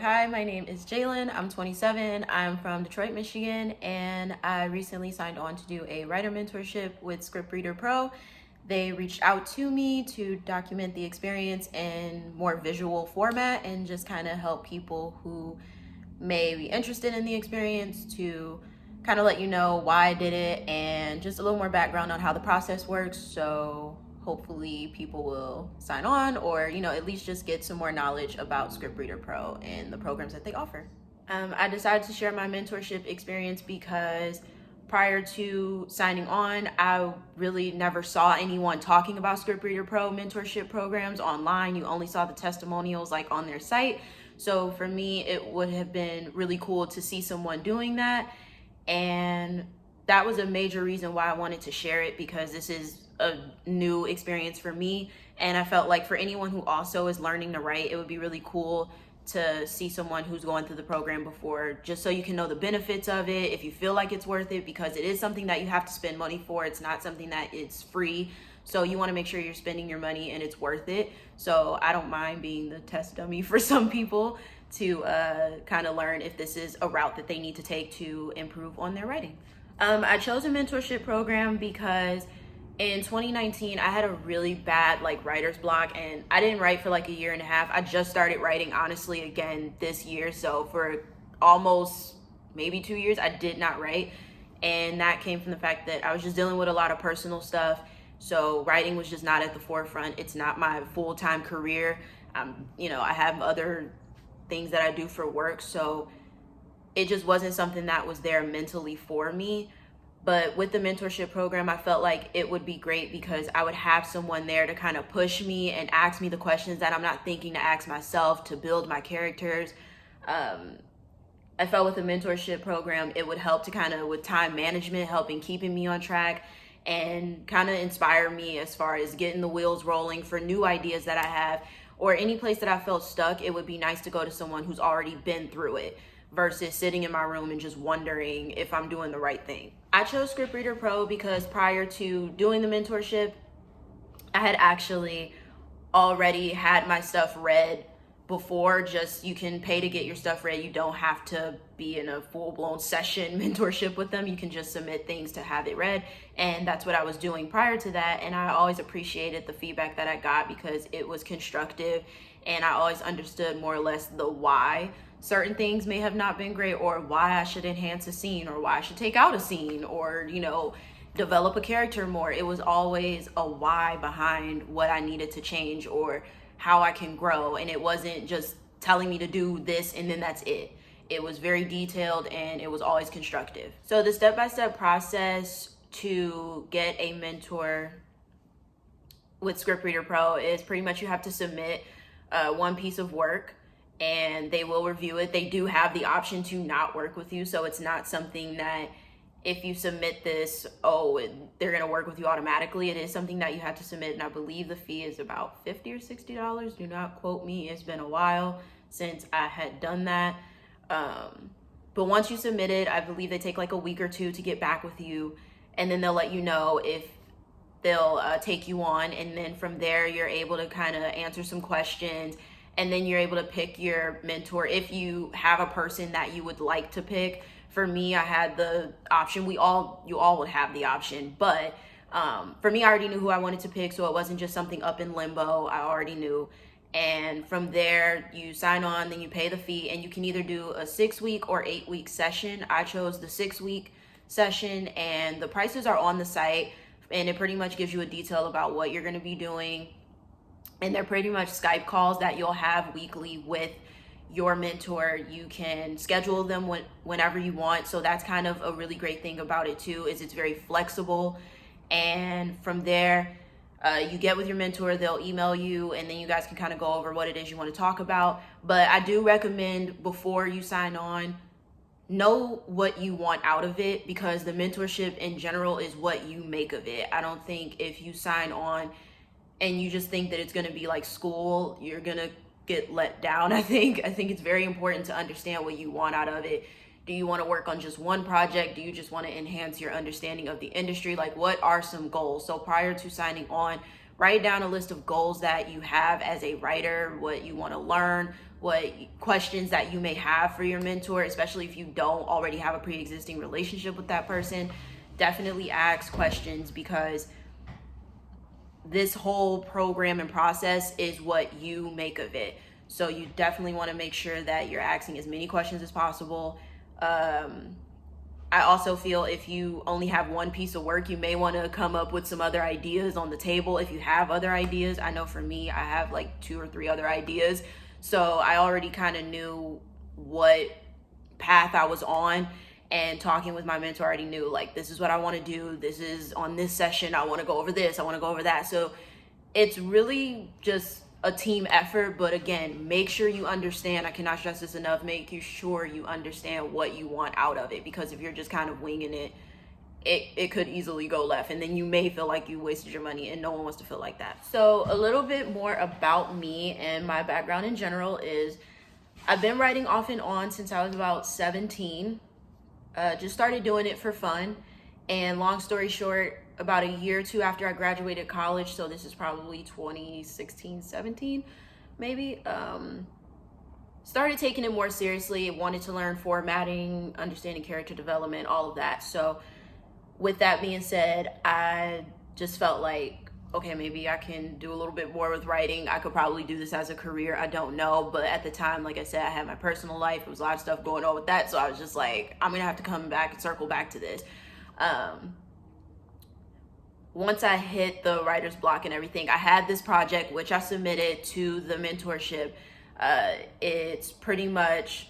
hi, my name is Jalin. I'm 27. I'm from Detroit, Michigan, and I recently signed on to do a writer mentorship with Scriptwriter Pro. They reached out to me to document the experience in more visual format and just kind of help people who may be interested in the experience to kind of let you know why I did it and just a little more background on how the process works. So hopefully people will sign on or, at least just get some more knowledge about Scriptwriter Pro and the programs that they offer. I decided to share my mentorship experience because prior to signing on, I really never saw anyone talking about Scriptwriter Pro mentorship programs online. You only saw the testimonials like on their site. So for me, it would have been really cool to see someone doing that. And that was a major reason why I wanted to share it, because this is a new experience for me. And I felt like for anyone who also is learning to write, it would be really cool to see someone who's going through the program before, just so you can know the benefits of it, if you feel like it's worth it, because it is something that you have to spend money for. It's not something that it's free. So you want to make sure you're spending your money and it's worth it. So I don't mind being the test dummy for some people to kind of learn if this is a route that they need to take to improve on their writing. I chose a mentorship program because in 2019, I had a really bad writer's block, and I didn't write for like a year and a half. I just started writing honestly again this year. So for almost maybe 2 years, I did not write. And that came from the fact that I was just dealing with a lot of personal stuff. So writing was just not at the forefront. It's not my full-time career. I have other things that I do for work. So it just wasn't something that was there mentally for me. But with the mentorship program, I felt like it would be great because I would have someone there to kind of push me and ask me the questions that I'm not thinking to ask myself, to build my characters. I felt with the mentorship program, it would help to kind of, with time management, helping keeping me on track and kind of inspire me as far as getting the wheels rolling for new ideas that I have, or any place that I felt stuck. It would be nice to go to someone who's already been through it versus sitting in my room and just wondering if I'm doing the right thing. I chose Scriptwriter Pro because prior to doing the mentorship, I had actually already had my stuff read before. Just, you can pay to get your stuff read. You don't have to be in a full-blown session mentorship with them. You can just submit things to have it read. And that's what I was doing prior to that. And I always appreciated the feedback that I got because it was constructive. And I always understood more or less the why certain things may have not been great, or why I should enhance a scene, or why I should take out a scene, or, develop a character more. It was always a why behind what I needed to change or how I can grow. And it wasn't just telling me to do this and then that's it. It was very detailed and it was always constructive. So the step-by-step process to get a mentor with Scriptwriter Pro is pretty much you have to submit one piece of work and they will review it. They do have the option to not work with you. So it's not something that if you submit this, they're going to work with you automatically. It is something that you have to submit. And I believe the fee is about $50 or $60. Do not quote me. It's been a while since I had done that. But once you submit it, I believe they take like a week or two to get back with you. And then they'll let you know if they'll take you on. And then from there, you're able to kind of answer some questions. And then you're able to pick your mentor if you have a person that you would like to pick. For me, I had the option. You all would have the option. But for me, I already knew who I wanted to pick. So it wasn't just something up in limbo. I already knew. And from there, you sign on, then you pay the fee. And you can either do a 6-week or 8-week session. I chose the 6-week session. And the prices are on the site. And it pretty much gives you a detail about what you're going to be doing. And they're pretty much Skype calls that you'll have weekly with your mentor. You can schedule them whenever you want. So that's kind of a really great thing about it too, is it's very flexible. And from there, you get with your mentor, they'll email you, and then you guys can kind of go over what it is you want to talk about. But I do recommend before you sign on, know what you want out of it, because the mentorship in general is what you make of it. I don't think if you sign on and you just think that it's going to be like school, you're going to get let down. I think it's very important to understand what you want out of it. Do you want to work on just one project? Do you just want to enhance your understanding of the industry? Like, what are some goals? So prior to signing on, write down a list of goals that you have as a writer, what you want to learn, what questions that you may have for your mentor, especially if you don't already have a pre-existing relationship with that person. Definitely ask questions, because this whole program and process is what you make of it. So you definitely want to make sure that you're asking as many questions as possible. I also feel if you only have one piece of work, you may want to come up with some other ideas on the table if you have other ideas. I know for me, I have like 2 or 3 other ideas. So I already kind of knew what path I was on, and talking with my mentor, I already knew like, this is what I want to do. This is on this session. I want to go over this. I want to go over that. So it's really just a team effort. But again, make sure you understand. I cannot stress this enough. Make sure you understand what you want out of it, because if you're just kind of winging it, it could easily go left, and then you may feel like you wasted your money, and no one wants to feel like that. So a little bit more about me and my background in general is I've been writing off and on since I was about 17. Just started doing it for fun. And long story short, about a year or two after I graduated college, so this is probably 2016, 17, maybe, started taking it more seriously. Wanted to learn formatting, understanding character development, all of that. So with that being said, I just felt like, okay, maybe I can do a little bit more with writing. I could probably do this as a career. I don't know. But at the time, like I said, I had my personal life. There was a lot of stuff going on with that. So I was just like, I'm going to have to come back and circle back to this. Once I hit the writer's block and everything, I had this project, which I submitted to the mentorship. It's pretty much,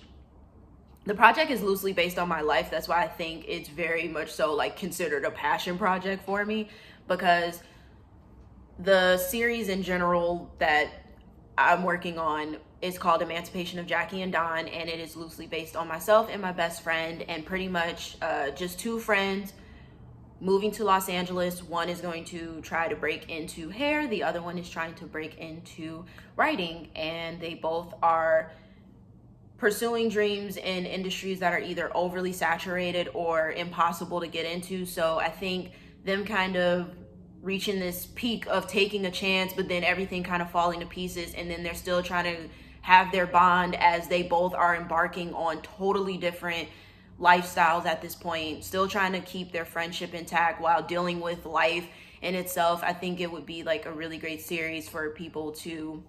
the project is loosely based on my life. That's why I think it's very much so like considered a passion project for me, because the series in general that I'm working on is called Emancipation of Jackie and Don, and it is loosely based on myself and my best friend, and pretty much just 2 friends moving to Los Angeles. One is going to try to break into hair, the other one is trying to break into writing, and they both are pursuing dreams in industries that are either overly saturated or impossible to get into. So I think them kind of reaching this peak of taking a chance, but then everything kind of falling to pieces, and then they're still trying to have their bond as they both are embarking on totally different lifestyles at this point, still trying to keep their friendship intact while dealing with life in itself. I think it would be like a really great series for people to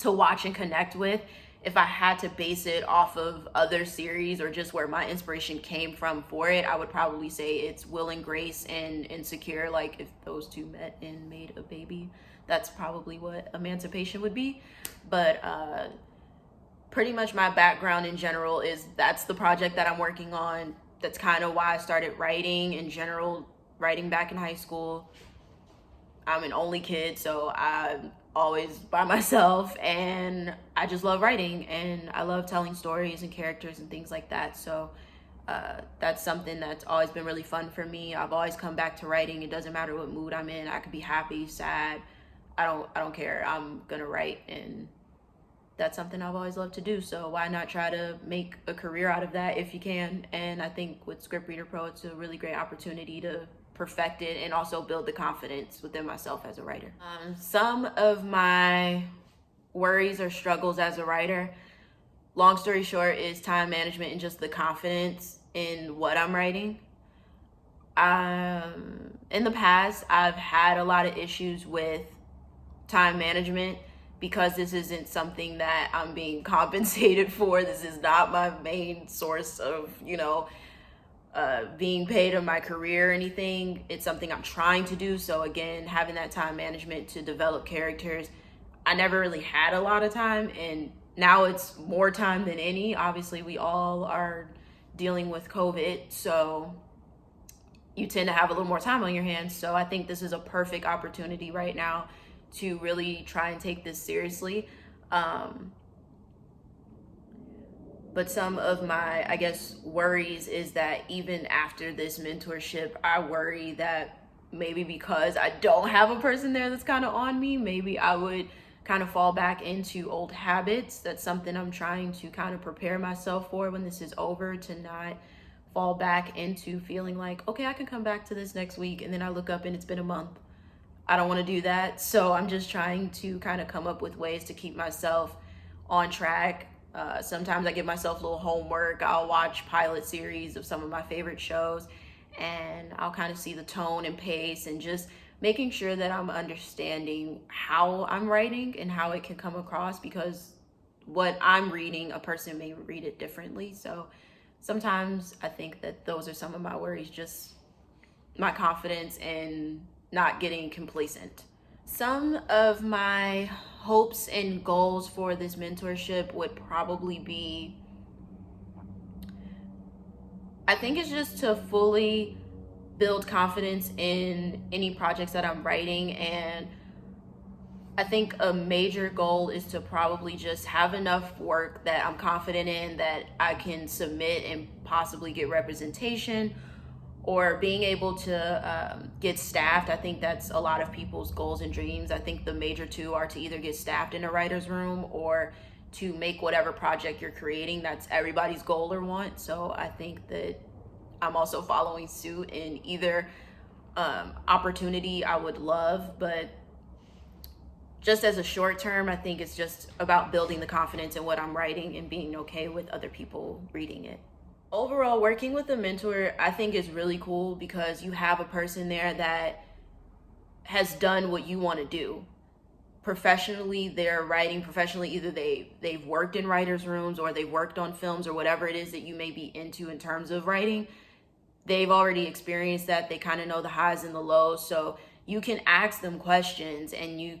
watch and connect with. If I had to base it off of other series or just where my inspiration came from for it, I would probably say it's Will and Grace and Insecure. Like if those 2 met and made a baby, that's probably what Emancipation would be. But pretty much my background in general is that's the project that I'm working on. That's kind of why I started writing in general, writing back in high school. I'm an only kid, so I'm always by myself, and I just love writing, and I love telling stories and characters and things like that. So that's something that's always been really fun for me. I've always come back to writing. It doesn't matter what mood I'm in. I could be happy, sad. I don't care. I'm gonna write, and that's something I've always loved to do. So why not try to make a career out of that if you can? And I think with Scriptwriter Pro, it's a really great opportunity to perfect it and also build the confidence within myself as a writer. Some of my worries or struggles as a writer, long story short, is time management and just the confidence in what I'm writing. In the past, I've had a lot of issues with time management because this isn't something that I'm being compensated for. This is not my main source of, being paid in my career or anything. It's something I'm trying to do. So again, having that time management to develop characters, I never really had a lot of time, and now it's more time than any. Obviously, we all are dealing with COVID, so you tend to have a little more time on your hands. So I think this is a perfect opportunity right now to really try and take this seriously. But some of my, worries is that even after this mentorship, I worry that maybe because I don't have a person there that's kind of on me, maybe I would kind of fall back into old habits. That's something I'm trying to kind of prepare myself for when this is over, to not fall back into feeling like, okay, I can come back to this next week, and then I look up and it's been a month. I don't want to do that. So I'm just trying to kind of come up with ways to keep myself on track. Sometimes I give myself a little homework. I'll watch pilot series of some of my favorite shows, and I'll kind of see the tone and pace, and just making sure that I'm understanding how I'm writing and how it can come across, because what I'm reading, a person may read it differently. So sometimes I think that those are some of my worries, just my confidence and not getting complacent. Some of my hopes and goals for this mentorship would probably be, I think it's just to fully build confidence in any projects that I'm writing. And I think a major goal is to probably just have enough work that I'm confident in that I can submit and possibly get representation, or being able to get staffed. I think that's a lot of people's goals and dreams. I think the major two are to either get staffed in a writer's room or to make whatever project you're creating. That's everybody's goal or want. So I think that I'm also following suit in either opportunity I would love, but just as a short term, I think it's just about building the confidence in what I'm writing and being okay with other people reading it. Overall, working with a mentor, I think, is really cool because you have a person there that has done what you want to do. Professionally, they're writing professionally. Either they've worked in writers' rooms, or they've worked on films, or whatever it is that you may be into in terms of writing. They've already experienced that. They kind of know the highs and the lows. So you can ask them questions, and you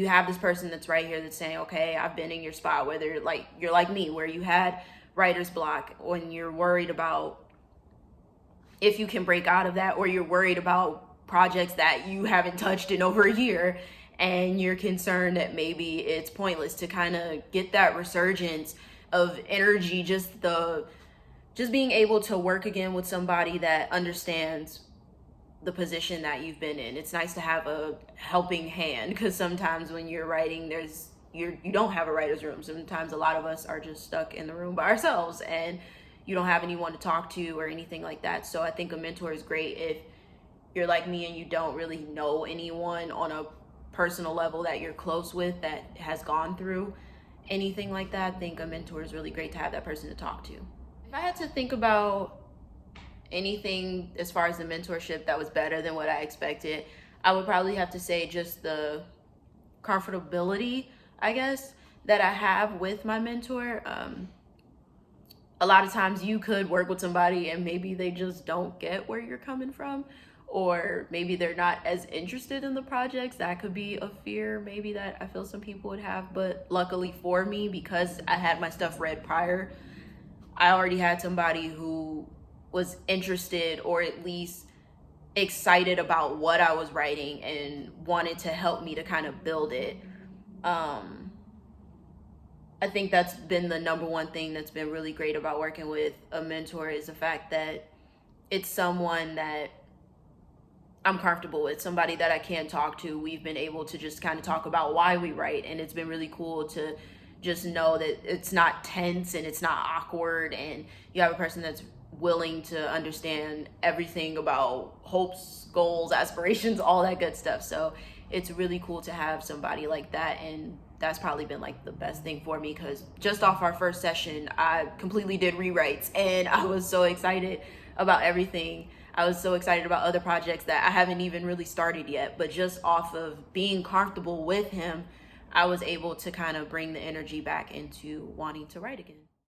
have this person that's right here that's saying, okay, I've been in your spot, whether you're like me, where you had writer's block, when you're worried about if you can break out of that, or you're worried about projects that you haven't touched in over a year, and you're concerned that maybe it's pointless, to kind of get that resurgence of energy, just being able to work again with somebody that understands the position that you've been in. It's nice to have a helping hand, because sometimes when you're writing, you don't have a writer's room. Sometimes a lot of us are just stuck in the room by ourselves, and you don't have anyone to talk to or anything like that. So I think a mentor is great if you're like me and you don't really know anyone on a personal level that you're close with that has gone through anything like that. I think a mentor is really great to have that person to talk to. If I had to think about anything as far as the mentorship that was better than what I expected, I would probably have to say just the comfortability, I guess, that I have with my mentor. A lot of times you could work with somebody and maybe they just don't get where you're coming from, or maybe they're not as interested in the projects. That could be a fear maybe that I feel some people would have. But luckily for me, because I had my stuff read prior, I already had somebody who was interested, or at least excited about what I was writing, and wanted to help me to kind of build it. I think that's been the number one thing that's been really great about working with a mentor, is the fact that it's someone that I'm comfortable with, somebody that I can talk to. We've been able to just kind of talk about why we write, and it's been really cool to just know that it's not tense and it's not awkward, and you have a person that's willing to understand everything about hopes, goals, aspirations, all that good stuff. So it's really cool to have somebody like that, and that's probably been like the best thing for me, because just off our first session, I completely did rewrites, and I was so excited about everything. I was so excited about other projects that I haven't even really started yet, but just off of being comfortable with him, I was able to kind of bring the energy back into wanting to write again.